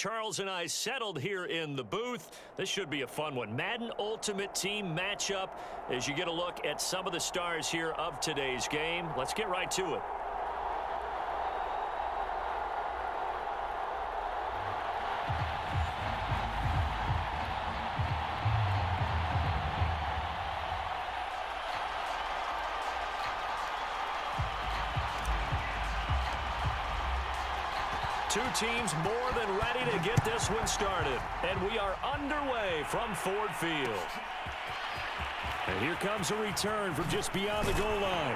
Charles and I settled here in the booth. This should be a fun one. Madden Ultimate Team matchup as you get a look at some of the stars here of today's game. Let's get right to it. Two teams more than ready to get this one started. And we are underway from Ford Field. And here comes a return from just beyond the goal line.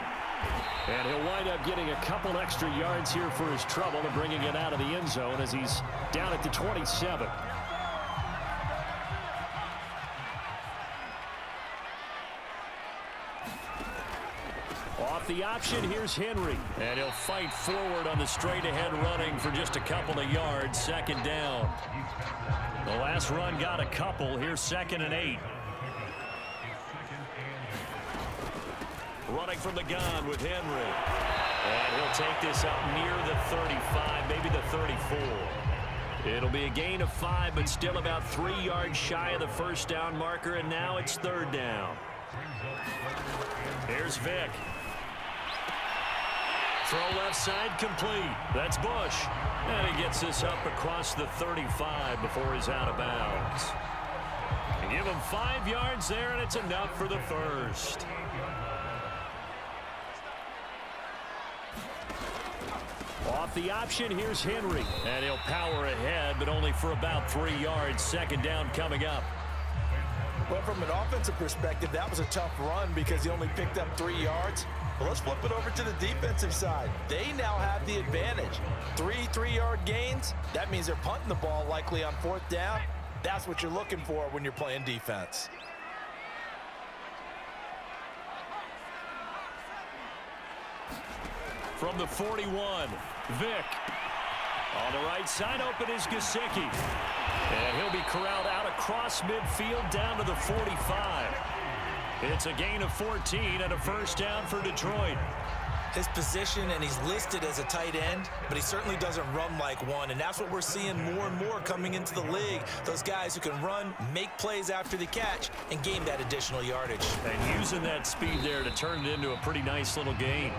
And he'll wind up getting a couple extra yards here for his trouble and bringing it out of the end zone as he's down at the 27. Off the option, here's Henry. And he'll fight forward on the straight-ahead running for just a couple of yards, second down. The last run got a couple. Here's 2nd and 8. Running from the gun with Henry. And he'll take this up near the 35, maybe the 34. It'll be a gain of 5, but still about 3 yards shy of the first down marker, and now it's 3rd down. Here's Vick. Throw left side complete. That's Bush. And he gets this up across the 35 before he's out of bounds. And give him 5 yards there, and it's enough for the first. Off the option, here's Henry. And he'll power ahead, but only for about 3 yards. Second down coming up. Well, from an offensive perspective, that was a tough run because he only picked up 3 yards. Well, let's flip it over to the defensive side. They now have the advantage. 3 3-yard gains. That means they're punting the ball likely on 4th down. That's what you're looking for when you're playing defense. From the 41, Vick. On the right side, open is Gesicki. And he'll be corralled out across midfield down to the 45. It's a gain of 14 and a first down for Detroit. His position, and he's listed as a tight end, but he certainly doesn't run like one, and that's what we're seeing more and more coming into the league. Those guys who can run, make plays after the catch, and gain that additional yardage. And using that speed there to turn it into a pretty nice little gain.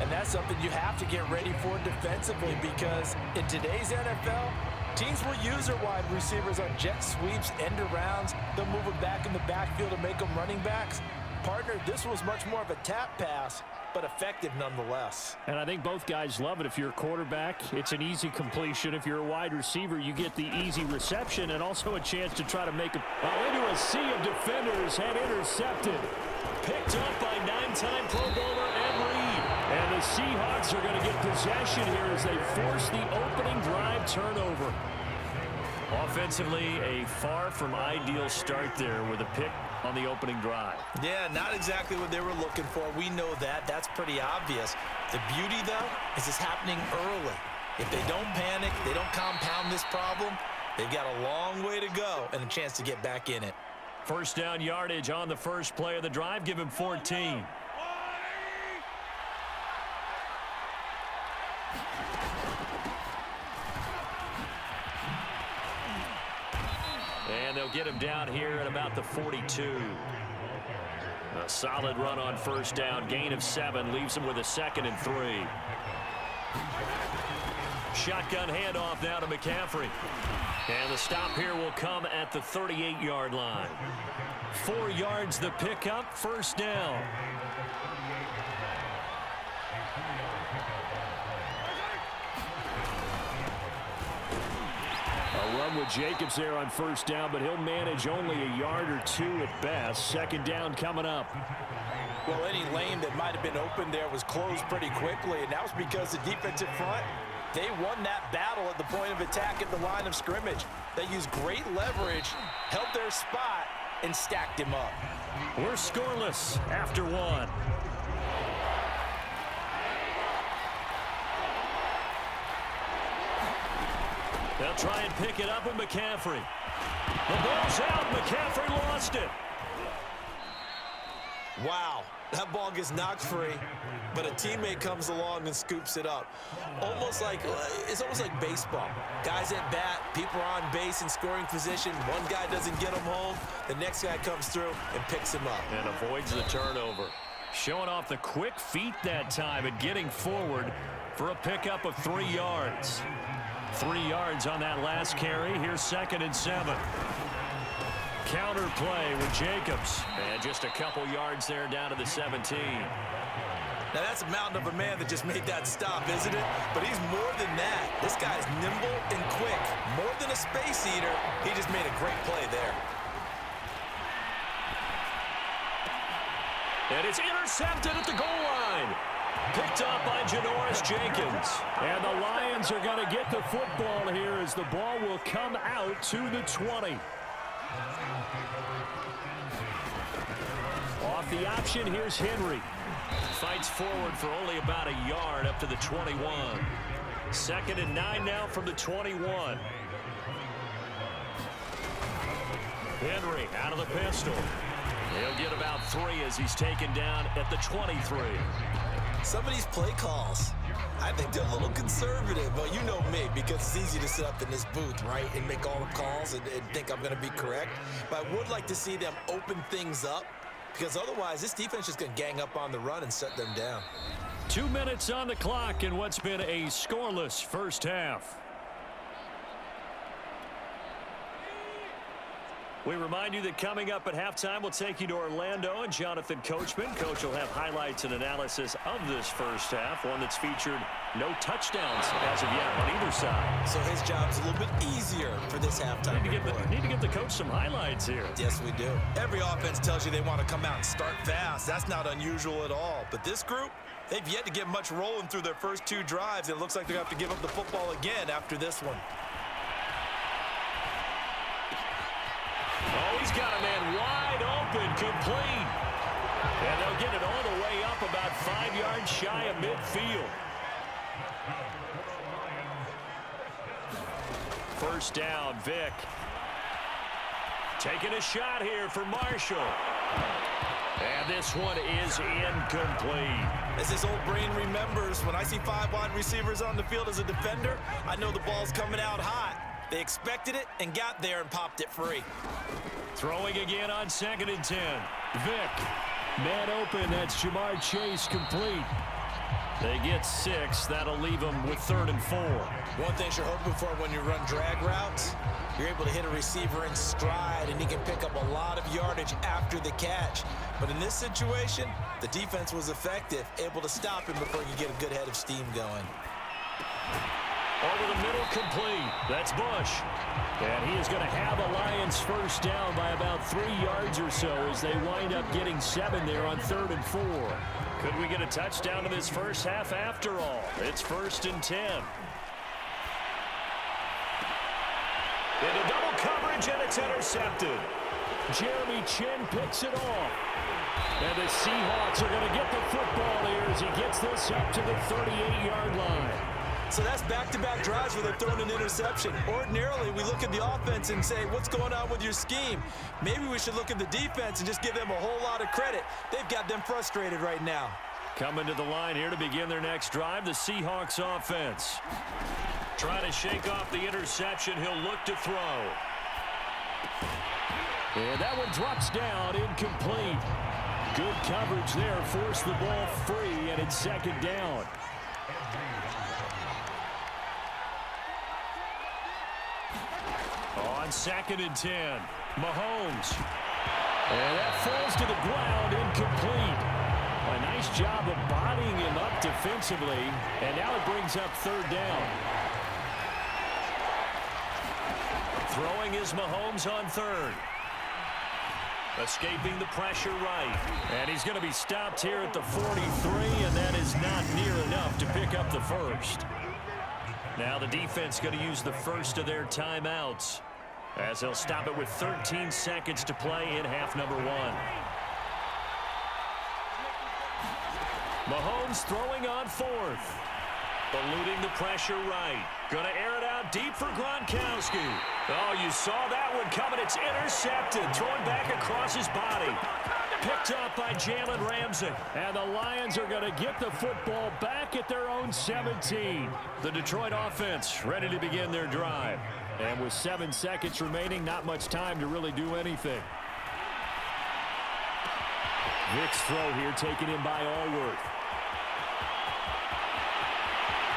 And that's something you have to get ready for defensively because in today's NFL, teams will use their wide receivers on jet sweeps, end arounds. They'll move them back in the backfield to make them running backs. Partner, this was much more of a tap pass, but effective nonetheless. And I think both guys love it. If you're a quarterback, it's an easy completion. If you're a wide receiver, you get the easy reception and also a chance to try to make it into a sea of defenders and intercepted. Picked up by 9-time Pro Bowler Ed Reed. And the Seahawks are going to get possession here as they force the opening drive turnover. Offensively, a far from ideal start there with a pick on the opening drive. Yeah, not exactly what they were looking for. We know that. That's pretty obvious. The beauty, though, is it's happening early. If they don't panic, they don't compound this problem, they've got a long way to go and a chance to get back in it. First down yardage on the first play of the drive. Give him 14. And they'll get him down here at about the 42. A solid run on first down. Gain of 7 leaves him with a 2nd and 3. Shotgun handoff now to McCaffrey. And the stop here will come at the 38-yard line. 4 yards the pickup, first down. A run with Jacobs there on first down, but he'll manage only a yard or 2 at best. Second down coming up. Well, any lane that might have been open there was closed pretty quickly, and that was because the defensive front, they won that battle at the point of attack at the line of scrimmage. They used great leverage, held their spot, and stacked him up. We're scoreless after 1. They'll try and pick it up with McCaffrey. The ball's out. McCaffrey lost it. Wow. That ball gets knocked free, but a teammate comes along and scoops it up. It's almost like baseball. Guys at bat, people are on base in scoring position. One guy doesn't get him home. The next guy comes through and picks him up. And avoids the turnover. Showing off the quick feet that time and getting forward for a pickup of 3 yards. 3 yards on that last carry. Here's 2nd and 7. Counter play with Jacobs. And just a couple yards there down to the 17. Now, that's a mountain of a man that just made that stop, isn't it? But he's more than that. This guy's nimble and quick. More than a space eater, he just made a great play there. And it's intercepted at the goal line. Picked up by Janoris Jenkins. And the Lions are going to get the football here as the ball will come out to the 20. Off the option, here's Henry. Fights forward for only about a yard up to the 21. 2nd and 9 now from the 21. Henry out of the pistol. He'll get about 3 as he's taken down at the 23. Some of these play calls, I think they're a little conservative. But you know me, because it's easy to sit up in this booth, right, and make all the calls and think I'm going to be correct. But I would like to see them open things up, because otherwise this defense is going to gang up on the run and shut them down. 2 minutes on the clock in what's been a scoreless first half. We remind you that coming up at halftime, we'll take you to Orlando and Jonathan Coachman. Coach will have highlights and analysis of this first half, one that's featured no touchdowns as of yet on either side. So his job's a little bit easier for this halftime. Need to give the coach some highlights here. Yes, we do. Every offense tells you they want to come out and start fast. That's not unusual at all. But this group, they've yet to get much rolling through their first 2 drives. It looks like they're going to have to give up the football again after this one. Oh, he's got a man wide open, complete. And they'll get it all the way up about 5 yards shy of midfield. First down, Vick. Taking a shot here for Marshall. And this one is incomplete. As his old brain remembers, when I see 5 wide receivers on the field as a defender, I know the ball's coming out hot. They expected it and got there and popped it free. Throwing again on 2nd and 10. Vick. Man open. That's Jamar Chase complete. They get 6. That'll leave them with 3rd and 4. One thing you're hoping for when you run drag routes, you're able to hit a receiver in stride, and he can pick up a lot of yardage after the catch. But in this situation, the defense was effective, able to stop him before he could get a good head of steam going. Over the middle, complete. That's Bush. And he is going to have a Lions first down by about 3 yards or so as they wind up getting 7 there on 3rd and 4. Could we get a touchdown to this first half after all? It's 1st and 10. Into double coverage, and it's intercepted. Jeremy Chin picks it off. And the Seahawks are going to get the football here as he gets this up to the 38-yard line. So that's back-to-back drives where they're throwing an interception. Ordinarily, we look at the offense and say, what's going on with your scheme? Maybe we should look at the defense and just give them a whole lot of credit. They've got them frustrated right now. Coming to the line here to begin their next drive, the Seahawks offense. Trying to shake off the interception. He'll look to throw. And that one drops down, incomplete. Good coverage there, forced the ball free, and it's 2nd down. On 2nd and 10, Mahomes. And that falls to the ground, incomplete. A nice job of bodying him up defensively, and now it brings up 3rd down. Throwing is Mahomes on 3rd. Escaping the pressure right. And he's going to be stopped here at the 43, and that is not near enough to pick up the first. Now the defense going to use the first of their timeouts as they'll stop it with 13 seconds to play in half number 1. Mahomes throwing on 4th. Eluding the pressure right. Going to air it out deep for Gronkowski. Oh, you saw that one coming. It's intercepted. Thrown back across his body. Picked up by Jalen Ramsey. And the Lions are going to get the football back at their own 17. The Detroit offense ready to begin their drive. And with 7 seconds remaining, not much time to really do anything. Vick's throw here taken in by Allworth.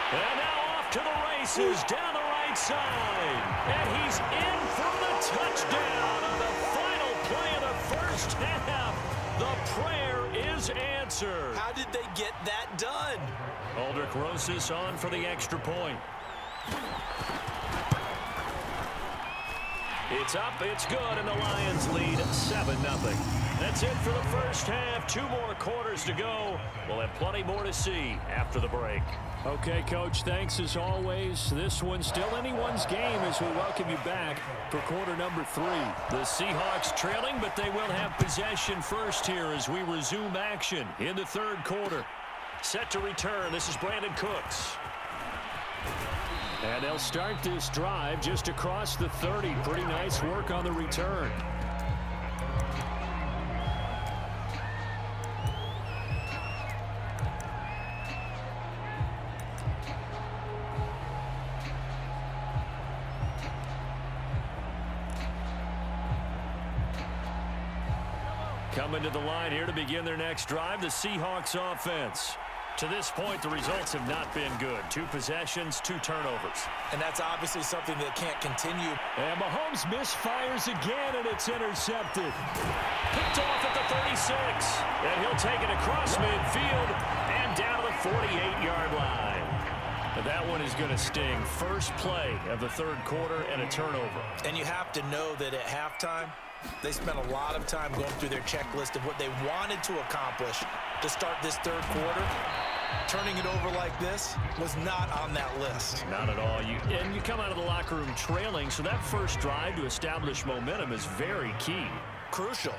And now off to the races down the right side. And he's in for the touchdown on the final play of the first half. The prayer is answered. How did they get that done? Aldrich Rosas on for the extra point. It's up, it's good, and the Lions lead 7-0. That's it for the first half. 2 more quarters to go. We'll have plenty more to see after the break. Okay, Coach, thanks as always. This one's still anyone's game as we welcome you back for quarter number 3. The Seahawks trailing, but they will have possession first here as we resume action in the third quarter. Set to return, this is Brandon Cooks. And they'll start this drive just across the 30. Pretty nice work on the return. Coming to the line here to begin their next drive, the Seahawks offense. To this point, the results have not been good. 2 possessions, 2 turnovers. And that's obviously something that can't continue. And Mahomes misfires again, and it's intercepted. Picked off at the 36. And he'll take it across midfield and down to the 48-yard line. And that one is going to sting. First play of the third quarter and a turnover. And you have to know that at halftime, they spent a lot of time going through their checklist of what they wanted to accomplish to start this third quarter. Turning it over like this was not on that list. Not at all. And you come out of the locker room trailing, so that first drive to establish momentum is very key. Crucial.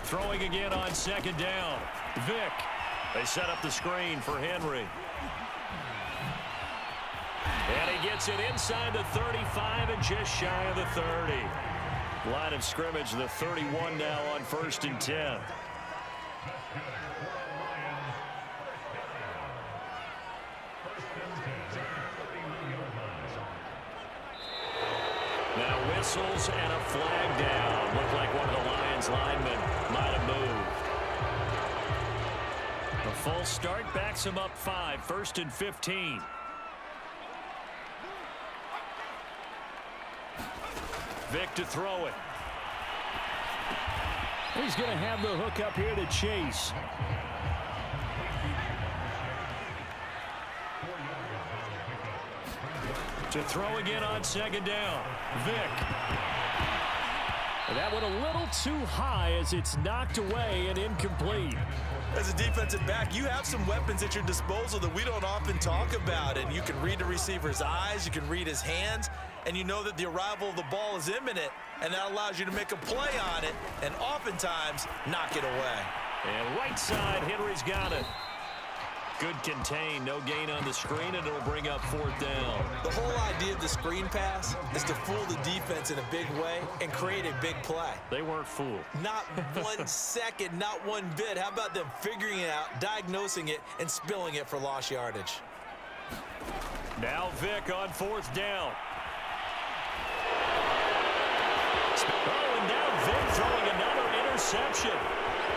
Throwing again on second down. Vick. They set up the screen for Henry. And he gets it inside the 35 and just shy of the 30. Line of scrimmage, the 31 now on 1st and 10. Now whistles and a flag down. Looked like one of the Lions linemen might have moved. The false start backs him up 5, 1st and 15. Vick to throw it. He's going to have the hook up here to Chase. To throw again on second down. Vick. And that one a little too high as it's knocked away and incomplete. As a defensive back, you have some weapons at your disposal that we don't often talk about. And you can read the receiver's eyes, you can read his hands, and you know that the arrival of the ball is imminent, and that allows you to make a play on it and oftentimes knock it away. And right side, Henry's got it. Good contain, no gain on the screen, and it'll bring up 4th down. The whole idea of the screen pass is to fool the defense in a big way and create a big play. They weren't fooled. Not 1 second, not 1 bit. How about them figuring it out, diagnosing it, and spilling it for lost yardage? Now Vick on 4th down. Oh, and now Vick throwing another interception.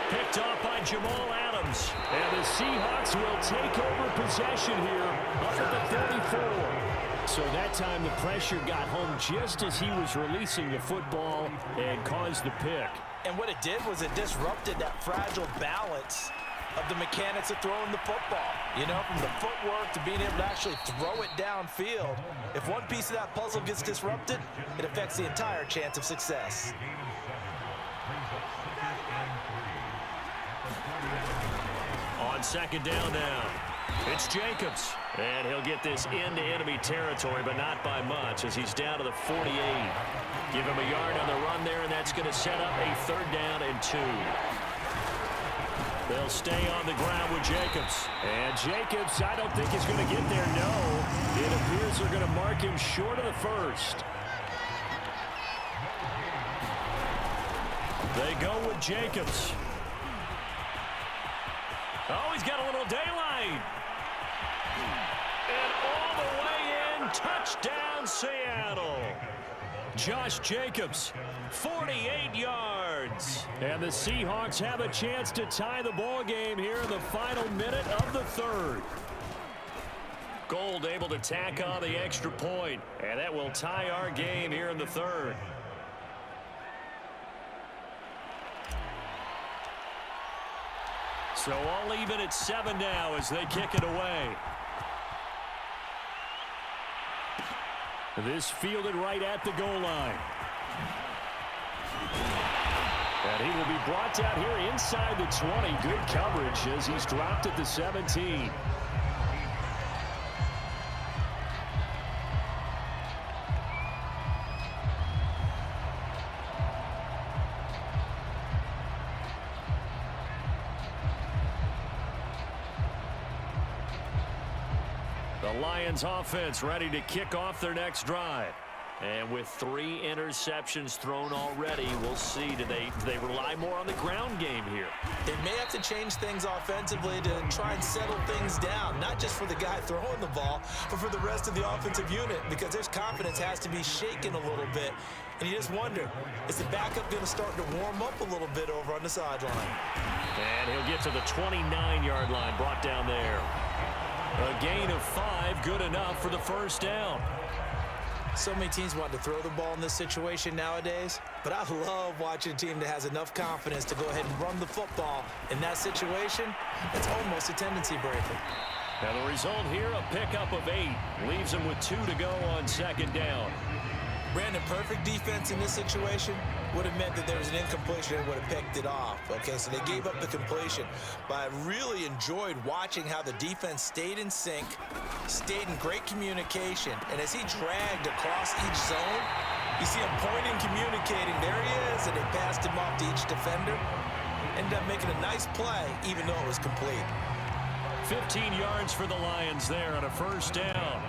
Picked off by Jamal Adams. And the Seahawks will take over possession here up at the 34. So that time the pressure got home just as he was releasing the football and caused the pick. And what it did was it disrupted that fragile balance of the mechanics of throwing the football. You know, from the footwork to being able to actually throw it downfield. If one piece of that puzzle gets disrupted, it affects the entire chance of success. On second down now, it's Jacobs. And he'll get this into enemy territory, but not by much as he's down to the 48. Give him a yard on the run there, and that's going to set up a 3rd down and 2. They'll stay on the ground with Jacobs. And Jacobs, I don't think he's going to get there, no. It appears they're going to mark him short of the first. They go with Jacobs. Oh, he's got a little daylight. And all the way in, touchdown Seattle. Josh Jacobs, 48 yards. And the Seahawks have a chance to tie the ball game here in the final minute of the third. Gold able to tack on the extra point, and that will tie our game here in the third. So all even at 7 now as they kick it away. This fielded right at the goal line. And he will be brought down here inside the 20. Good coverage as he's dropped at the 17. The Lions offense ready to kick off their next drive. And with 3 interceptions thrown already, we'll see. Do they rely more on the ground game here? They may have to change things offensively to try and settle things down, not just for the guy throwing the ball, but for the rest of the offensive unit, because their confidence has to be shaken a little bit. And you just wonder, is the backup going to start to warm up a little bit over on the sideline? And he'll get to the 29-yard line, brought down there. A gain of 5, good enough for the first down. So many teams want to throw the ball in this situation nowadays, but I love watching a team that has enough confidence to go ahead and run the football. In that situation, it's almost a tendency breaker. Now the result here, a pickup of 8. Leaves them with 2 to go on second down. Brandon, perfect defense in this situation would have meant that there was an incompletion and would have picked it off. Okay, so they gave up the completion. But I really enjoyed watching how the defense stayed in sync, stayed in great communication. And as he dragged across each zone, you see him pointing, communicating. There he is, and they passed him off to each defender. Ended up making a nice play, even though it was complete. 15 yards for the Lions there on a first down.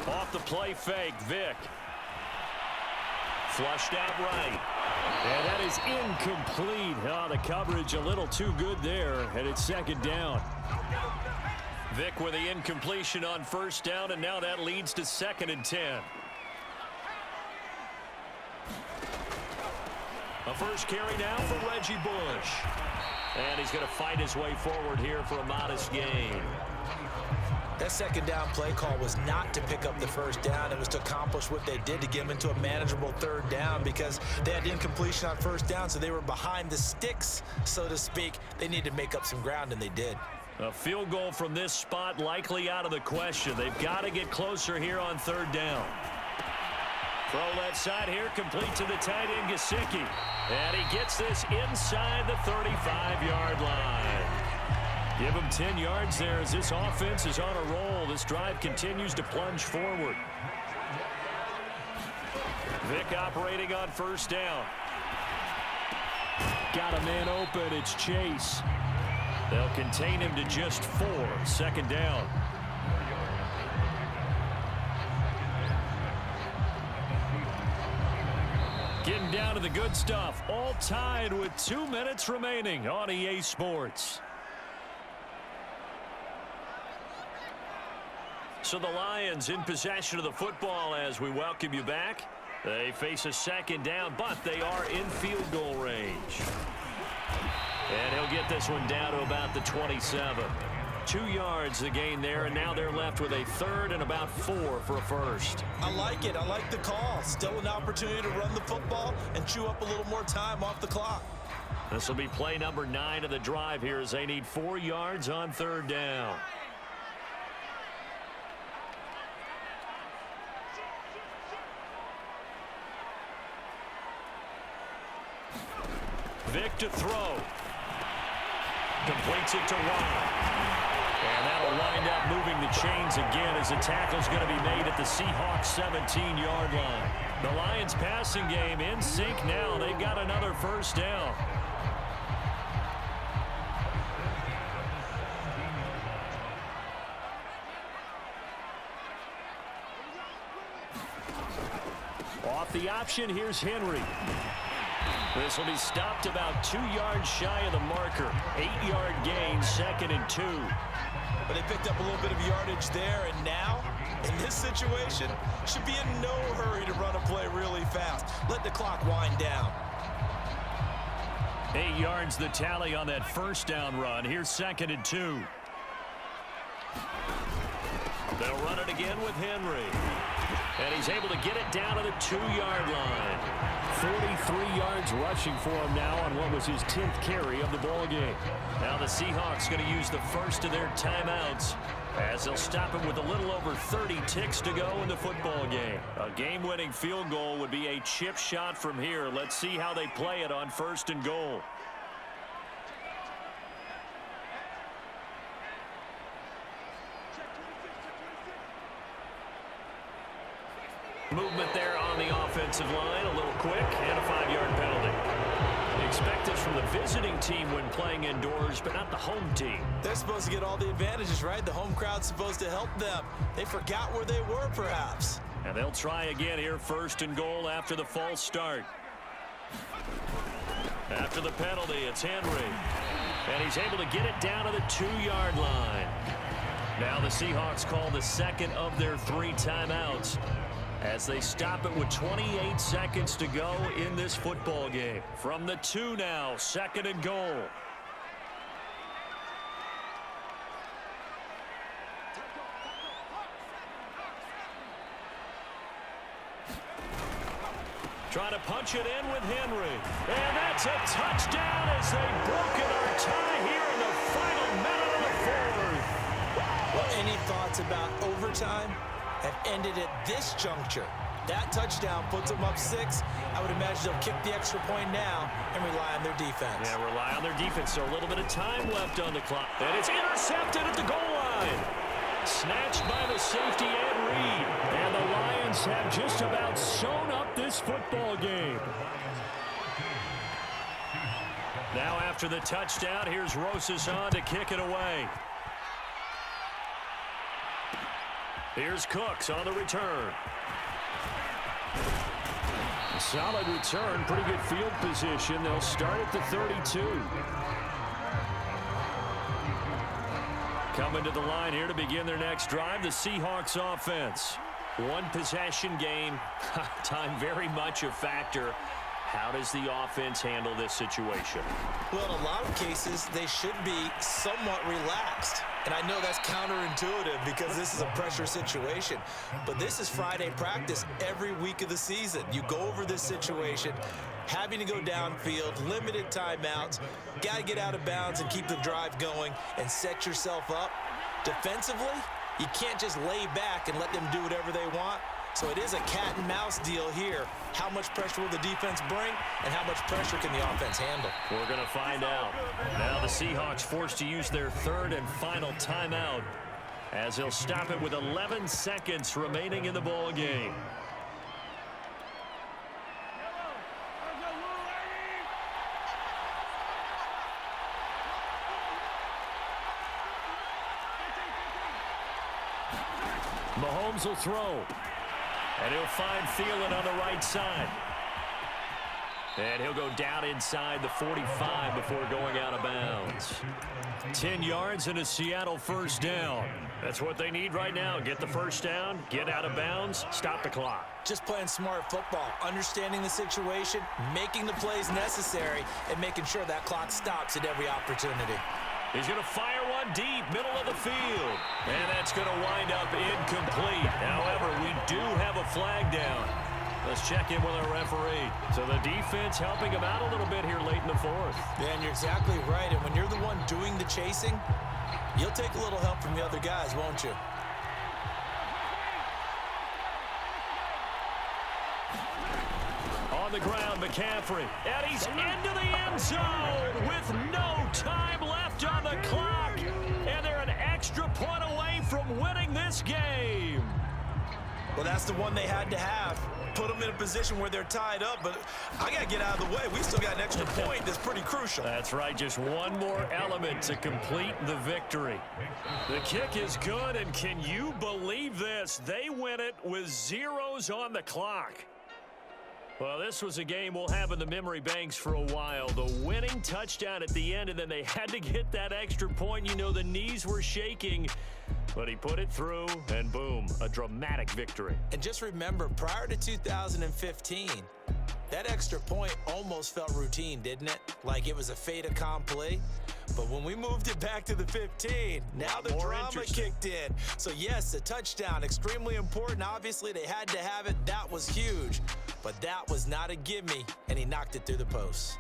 Off the play fake, Vick. Flushed out right. And that is incomplete. Oh, the coverage a little too good there, and it's second down. Vick with the incompletion on first down, and now that leads to 2nd and 10. A first carry now for Reggie Bush. And he's going to fight his way forward here for a modest gain. That second down play call was not to pick up the first down. It was to accomplish what they did to get them into a manageable third down because they had incompletion on first down, so they were behind the sticks, so to speak. They needed to make up some ground, and they did. A field goal from this spot likely out of the question. They've got to get closer here on third down. Throw left side here, complete to the tight end, Gesicki. And he gets this inside the 35-yard line. Give him 10 yards there as this offense is on a roll. This drive continues to plunge forward. Vick operating on first down. Got a man open. It's Chase. They'll contain him to just 4. Second down. Getting down to the good stuff. All tied with 2 minutes remaining on EA Sports. So the Lions in possession of the football as we welcome you back. They face a second down, but they are in field goal range. And he'll get this one down to about the 27. 2 yards the gain there, and now they're left with a third and about 4 for a first. I like it. I like the call. Still an opportunity to run the football and chew up a little more time off the clock. This will be play number 9 of the drive here as they need 4 yards on third down. Vick to throw. Completes it to Watt. And that'll wind up moving the chains again as the tackle's going to be made at the Seahawks 17-yard line. The Lions passing game in sync now. They've got another first down. Off the option, here's Henry. This will be stopped about 2 yards shy of the marker. 8-yard gain, 2nd and 2. But they picked up a little bit of yardage there, and now, in this situation, should be in no hurry to run a play really fast. Let the clock wind down. 8 yards the tally on that first down run. Here's 2nd and 2. They'll run it again with Henry. And he's able to get it down to the 2-yard line. 43 yards rushing for him now on what was his 10th carry of the ball game. Now the Seahawks going to use the first of their timeouts as they'll stop it with a little over 30 ticks to go in the football game. A game-winning field goal would be a chip shot from here. Let's see how they play it on 1st and goal. Movement there on the offensive line, a little quick, and a 5-yard penalty. Expect this from the visiting team when playing indoors, but not the home team. They're supposed to get all the advantages, right? The home crowd's supposed to help them. They forgot where they were, perhaps. And they'll try again here, 1st and goal after the false start. After the penalty, it's Henry. And he's able to get it down to the 2-yard line. Now the Seahawks call the second of their 3 timeouts as they stop it with 28 seconds to go in this football game. From the 2 now, 2nd and goal. Trying to punch it in with Henry. And that's a touchdown as they've broken our tie here in the final minute of the 4th. Well, any thoughts about overtime have ended at this juncture? That touchdown puts them up 6. I would imagine they'll kick the extra point now and rely on their defense. Yeah, rely on their defense. So a little bit of time left on the clock. And it's intercepted at the goal line. Snatched by the safety Ed Reed. And the Lions have just about sewn up this football game. Now after the touchdown, here's Rosas on to kick it away. Here's Cooks on the return. Solid return, pretty good field position. They'll start at the 32. Coming to the line here to begin their next drive, the Seahawks offense. 1 possession game. Time very much a factor. How does the offense handle this situation? Well, in a lot of cases, they should be somewhat relaxed. And I know that's counterintuitive because this is a pressure situation. But this is Friday practice every week of the season. You go over this situation, having to go downfield, limited timeouts, got to get out of bounds and keep the drive going and set yourself up. Defensively, you can't just lay back and let them do whatever they want. So it is a cat and mouse deal here. How much pressure will the defense bring, and how much pressure can the offense handle? We're going to find out. Now the Seahawks forced to use their 3rd and final timeout as they'll stop it with 11 seconds remaining in the ball game. Mahomes will throw. And he'll find Thielen on the right side. And he'll go down inside the 45 before going out of bounds. 10 yards and a Seattle first down. That's what they need right now. Get the first down, get out of bounds, stop the clock. Just playing smart football, understanding the situation, making the plays necessary, and making sure that clock stops at every opportunity. He's going to fire one deep, middle of the field. And that's going to wind up incomplete. However, we do have a flag down. Let's check in with our referee. So the defense helping him out a little bit here late in the 4th. Yeah, and you're exactly right. And when you're the one doing the chasing, you'll take a little help from the other guys, won't you? On the ground, McCaffrey. And he's into the end zone with no time left on the clock. And they're an extra this game. Well, that's the one they had to have. Put them in a position where they're tied up, but I got to get out of the way. We still got an extra point that's pretty crucial. That's right, just one more element to complete the victory. The kick is good, and can you believe this? They win it with zeros on the clock. Well, this was a game we'll have in the memory banks for a while. The winning touchdown at the end, and then they had to get that extra point. You know, the knees were shaking, but he put it through, and boom, a dramatic victory. And just remember, prior to 2015, that extra point almost felt routine, didn't it? Like it was a fait accompli. But when we moved it back to the 15, now the drama kicked in. So yes, a touchdown, extremely important. Obviously, they had to have it. That was huge. But that was not a gimme, and he knocked it through the post.